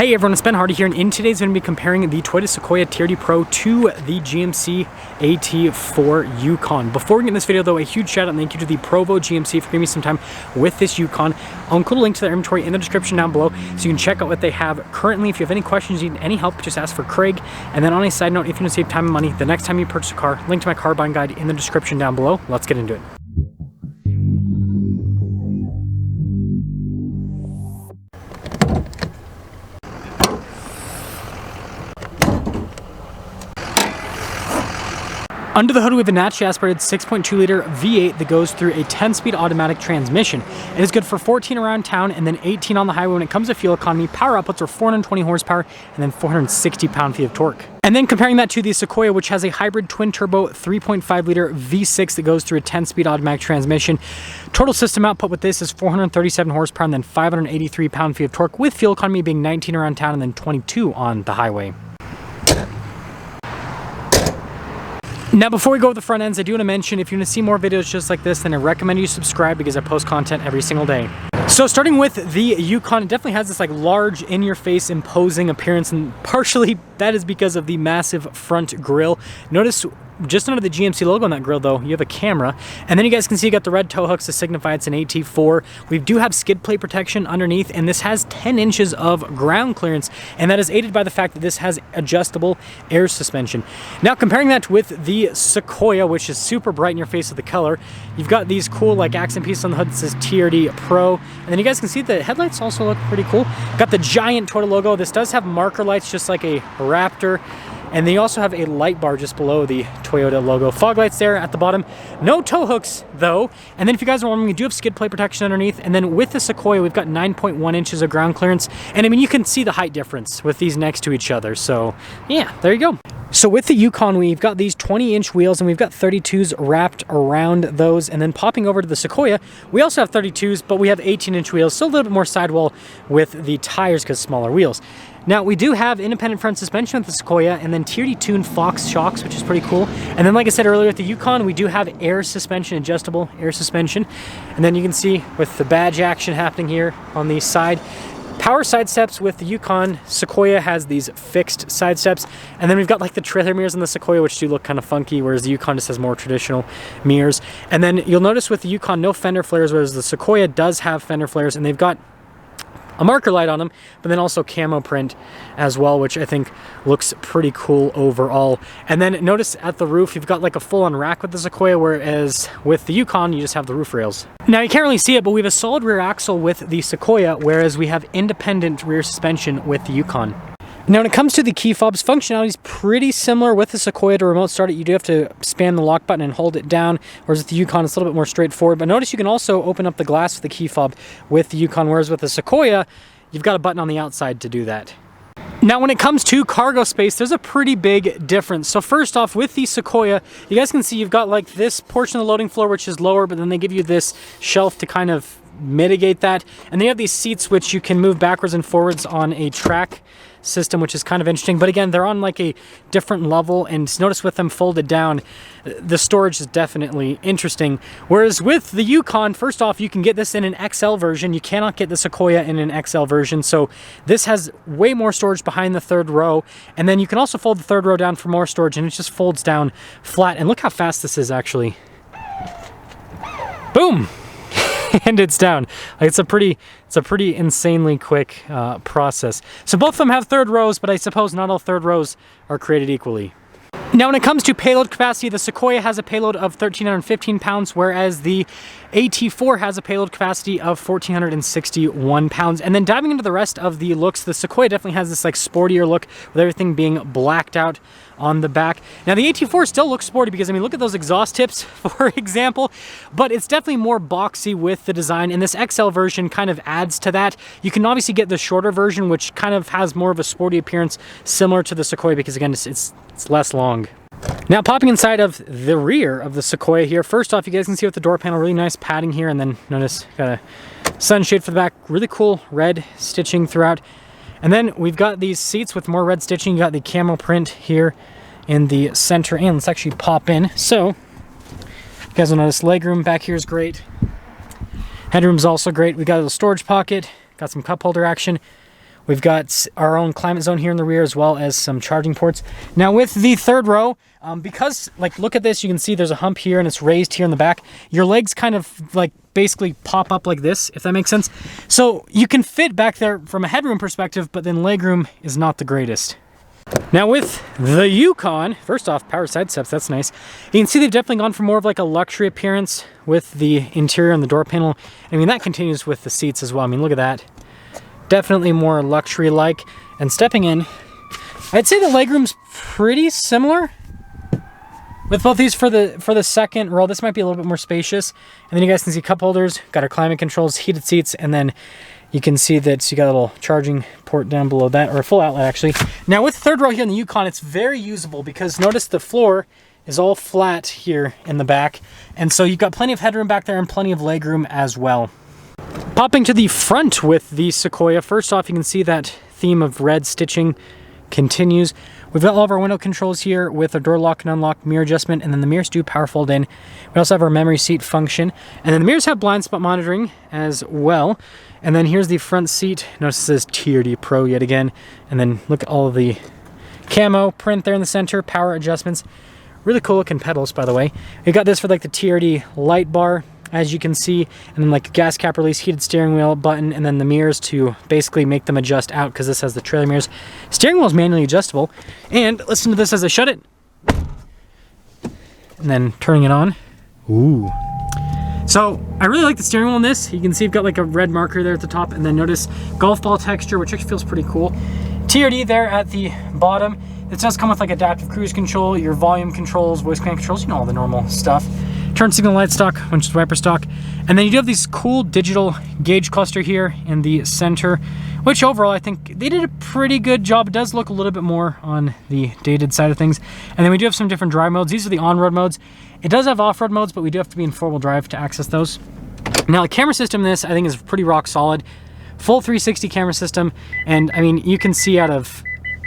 Hey everyone, it's Ben Hardy here, and in today's video, I'm going to be comparing the Toyota Sequoia TRD Pro to the GMC AT4 Yukon. Before we get in this video though, a huge shout out and thank you to the Provo GMC for giving me some time with this Yukon. I'll include a link to their inventory in the description down below so you can check out what they have currently. If you have any questions, you need any help, just ask for Craig. And then on a side note, if you want to save time and money, the next time you purchase a car, link to my car buying guide in the description down below. Let's get into it. Under the hood, we have a naturally aspirated 6.2 liter V8 that goes through a 10-speed automatic transmission. It is good for 14 around town and then 18 on the highway when it comes to fuel economy. Power outputs are 420 horsepower and then 460 pound-feet of torque. And then comparing that to the Sequoia, which has a hybrid twin-turbo 3.5 liter V6 that goes through a 10-speed automatic transmission. Total system output with this is 437 horsepower and then 583 pound-feet of torque, with fuel economy being 19 around town and then 22 on the highway. Now, before we go with the front ends, I do want to mention, if you want to see more videos just like this, then I recommend you subscribe because I post content every single day. So starting with the Yukon, it definitely has this like large in-your-face imposing appearance, and partially that is because of the massive front grille. Notice just under the GMC logo on that grille though, you have a camera, and then you guys can see you got the red tow hooks to signify it's an AT4. We do have skid plate protection underneath, and this has 10 inches of ground clearance, and that is aided by the fact that this has adjustable air suspension. Now comparing that with the Sequoia, which is super bright in your face with the color, you've got these cool like accent pieces on the hood that says TRD Pro, and then you guys can see the headlights also look pretty cool. Got the giant Toyota logo. This does have marker lights just like a Raptor. And then you also have a light bar just below the Toyota logo. Fog lights there at the bottom. No tow hooks though. And then if you guys are wondering, we do have skid plate protection underneath. And then with the Sequoia, we've got 9.1 inches of ground clearance. And I mean, you can see the height difference with these next to each other. So yeah, there you go. So with the Yukon, we've got these 20-inch wheels and we've got 32s wrapped around those. And then popping over to the Sequoia, we also have 32s, but we have 18-inch wheels. So a little bit more sidewall with the tires because smaller wheels. Now, we do have independent front suspension with the Sequoia and then TRD tuned Fox shocks, which is pretty cool. And then like I said earlier with the Yukon, we do have air suspension, adjustable air suspension. And then you can see with the badge action happening here on the side. Power side steps with the Yukon. Sequoia has these fixed side steps. And then we've got like the trailer mirrors in the Sequoia, which do look kind of funky, whereas the Yukon just has more traditional mirrors. And then you'll notice with the Yukon, no fender flares, whereas the Sequoia does have fender flares, and they've got a marker light on them, but then also camo print as well, which I think looks pretty cool overall. And then notice at the roof, you've got like a full-on rack with the Sequoia, whereas with the Yukon, you just have the roof rails. Now, you can't really see it, but we have a solid rear axle with the Sequoia, whereas we have independent rear suspension with the Yukon. Now, when it comes to the key fobs, functionality is pretty similar with the Sequoia. To remote start it, you do have to spam the lock button and hold it down, whereas with the Yukon, it's a little bit more straightforward. But notice you can also open up the glass with the key fob with the Yukon, whereas with the Sequoia, you've got a button on the outside to do that. Now, when it comes to cargo space, there's a pretty big difference. So first off, with the Sequoia, you guys can see you've got like this portion of the loading floor, which is lower, but then they give you this shelf to kind of mitigate that. And then you have these seats, which you can move backwards and forwards on a track system, which is kind of interesting. But again, they're on like a different level, and notice with them folded down, the storage is definitely interesting. Whereas with the Yukon, first off, you can get this in an XL version. You cannot get the Sequoia in an XL version, so this has way more storage behind the third row, and then you can also fold the third row down for more storage, and it just folds down flat. And look how fast this is actually. Boom. And it's down. It's a pretty insanely quick process. So both of them have third rows, but I suppose not all third rows are created equally. Now, when it comes to payload capacity, the Sequoia has a payload of 1,315 pounds, whereas the AT4 has a payload capacity of 1,461 pounds. And then diving into the rest of the looks, the Sequoia definitely has this like sportier look with everything being blacked out on the back. Now, the AT4 still looks sporty because, I mean, look at those exhaust tips, for example, but it's definitely more boxy with the design, and this XL version kind of adds to that. You can obviously get the shorter version, which kind of has more of a sporty appearance similar to the Sequoia because, again, it's less long. Now, popping inside of the rear of the Sequoia here, first off, you guys can see with the door panel, really nice padding here, and then notice got a sunshade for the back, really cool red stitching throughout. And then we've got these seats with more red stitching. You got the camo print here in the center, and let's actually pop in. So, you guys will notice legroom back here is great. Headroom's also great. We got a little storage pocket, got some cup holder action. We've got our own climate zone here in the rear, as well as some charging ports. Now with the third row, because like, look at this, you can see there's a hump here and it's raised here in the back. Your legs kind of like basically pop up like this, if that makes sense. So you can fit back there from a headroom perspective, but then legroom is not the greatest. Now with the Yukon, first off, power side steps, that's nice. You can see they've definitely gone for more of like a luxury appearance with the interior and the door panel. I mean, that continues with the seats as well. I mean, look at that. Definitely more luxury-like. And stepping in, I'd say the legroom's pretty similar with both these for the second row. This might be a little bit more spacious. And then you guys can see cup holders, got our climate controls, heated seats, and then you can see that you got a little charging port down below that, or a full outlet actually. Now with the third row here in the Yukon, it's very usable because notice the floor is all flat here in the back. And so you've got plenty of headroom back there and plenty of legroom as well. Popping to the front with the Sequoia, first off, you can see that theme of red stitching continues. We've got all of our window controls here with a door lock and unlock, mirror adjustment, and then the mirrors do power fold in. We also have our memory seat function, and then the mirrors have blind spot monitoring as well. And then here's the front seat. Notice it says TRD Pro yet again. And then look at all of the camo print there in the center, power adjustments. Really cool looking pedals, by the way. We got this for like the TRD light bar, as you can see, and then like gas cap release, heated steering wheel button, and then the mirrors to basically make them adjust out because this has the trailer mirrors. Steering wheel is manually adjustable, and listen to this as I shut it. And then turning it on. Ooh. So I really like the steering wheel in this. You can see you've got like a red marker there at the top, and then notice golf ball texture, which actually feels pretty cool. TRD there at the bottom. It does come with like adaptive cruise control, your volume controls, voice command controls, you know, all the normal stuff. Turn signal light stock, windshield wiper stock. And then you do have these cool digital gauge cluster here in the center, which overall I think they did a pretty good job. It does look a little bit more on the dated side of things. And then we do have some different drive modes. These are the on-road modes. It does have off-road modes, but we do have to be in four-wheel drive to access those. Now the camera system in this I think is pretty rock solid. Full 360 camera system, and I mean, you can see out of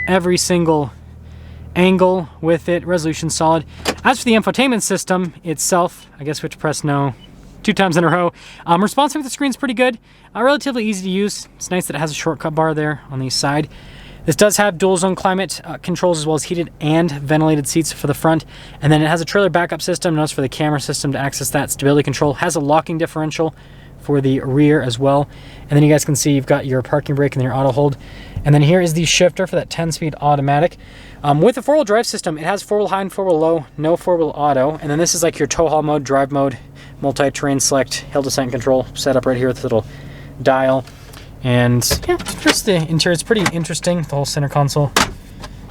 every single angle with it, resolution solid. As for the infotainment system itself, I guess we have to press no 2 times in a row. Responsive with the screen's pretty good, relatively easy to use. It's nice that it has a shortcut bar there on the side. This does have dual zone climate controls, as well as heated and ventilated seats for the front. And then it has a trailer backup system. Notice for the camera system to access that, stability control, has a locking differential for the rear as well. And then you guys can see you've got your parking brake and your auto hold. And then here is the shifter for that 10-speed automatic. With the 4-wheel drive system, it has 4-wheel high and 4-wheel low, no 4-wheel auto. And then this is like your tow haul mode, drive mode, multi-terrain select, hill descent control set up right here with this little dial. And yeah, just the interior is pretty interesting. The whole center console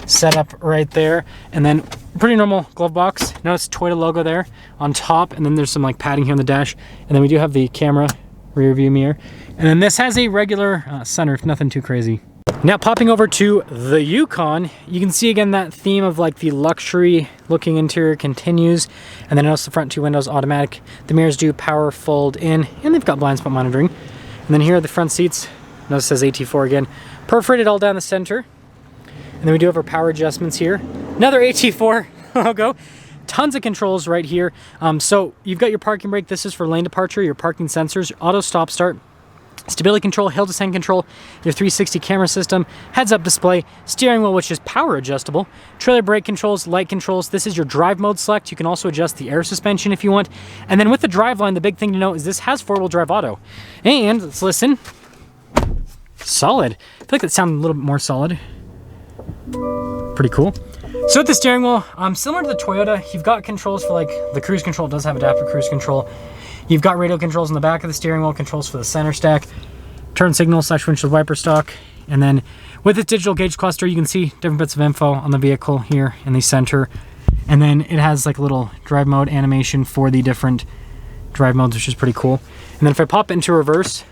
set up right there. And then pretty normal glove box. Notice Toyota logo there on top. And then there's some like padding here on the dash. And then we do have the camera rear view mirror. And then this has a regular sunroof, nothing too crazy. Now popping over to the Yukon, you can see again that theme of like the luxury looking interior continues. And then notice the front 2 windows automatic. The mirrors do power fold in, and they've got blind spot monitoring. And then here are the front seats. Notice it says AT4 again. Perforated all down the center. And then we do have our power adjustments here. Another AT4 logo. Tons of controls right here. So you've got your parking brake. This is for lane departure, your parking sensors, auto stop start, stability control, hill descent control, your 360 camera system, heads-up display, steering wheel, which is power adjustable, trailer brake controls, light controls. This is your drive mode select. You can also adjust the air suspension if you want. And then with the drive line, the big thing to note is this has 4-wheel drive auto. And let's listen. Solid. I feel like that sounded a little bit more solid. Pretty cool. So with the steering wheel, similar to the Toyota, you've got controls for like the cruise control. It does have adaptive cruise control. You've got radio controls in the back of the steering wheel, controls for the center stack, turn signal / windshield wiper stock. And then with this digital gauge cluster, you can see different bits of info on the vehicle here in the center. And then it has like a little drive mode animation for the different drive modes, which is pretty cool. And then if I pop into reverse,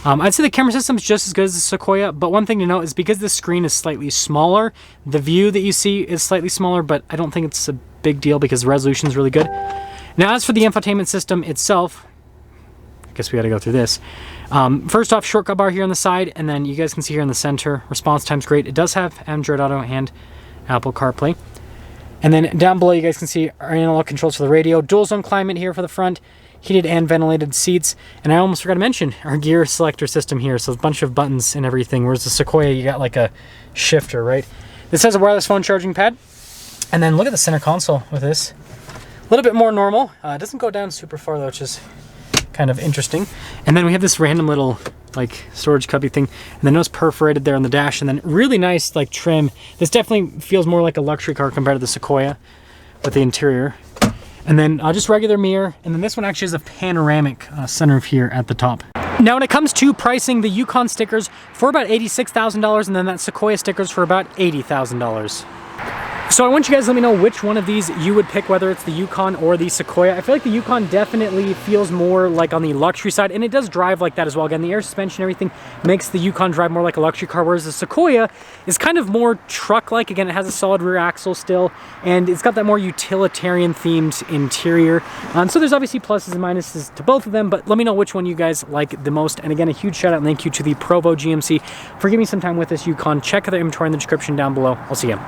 I'd say the camera system is just as good as the Sequoia, but one thing to note is because the screen is slightly smaller, the view that you see is slightly smaller, but I don't think it's a big deal because the resolution is really good. Now, as for the infotainment system itself, I guess we got to go through this. First off, shortcut bar here on the side, and then you guys can see here in the center, response time's great. It does have Android Auto and Apple CarPlay. And then down below, you guys can see our analog controls for the radio, dual zone climate here for the front, heated and ventilated seats. And I almost forgot to mention our gear selector system here. So a bunch of buttons and everything, whereas the Sequoia, you got like a shifter, right? This has a wireless phone charging pad. And then look at the center console with this. A little bit more normal. It doesn't go down super far though, which is kind of interesting. And then we have this random little like storage cubby thing, and then it's perforated there on the dash, and then really nice like trim. This definitely feels more like a luxury car compared to the Sequoia with the interior. And then just regular mirror, and then this one actually has a panoramic sunroof here at the top. Now when it comes to pricing, the Yukon stickers for about $86,000, and then that Sequoia stickers for about $80,000. So I want you guys to let me know which one of these you would pick, whether it's the Yukon or the Sequoia. I feel like the Yukon definitely feels more like on the luxury side, and it does drive like that as well. Again, the air suspension and everything makes the Yukon drive more like a luxury car, whereas the Sequoia is kind of more truck-like. Again, it has a solid rear axle still, and it's got that more utilitarian themed interior. So there's obviously pluses and minuses to both of them, but let me know which one you guys like the most. And again, a huge shout out and thank you to the Provo GMC for giving me some time with this Yukon. Check out the inventory in the description down below. I'll see you.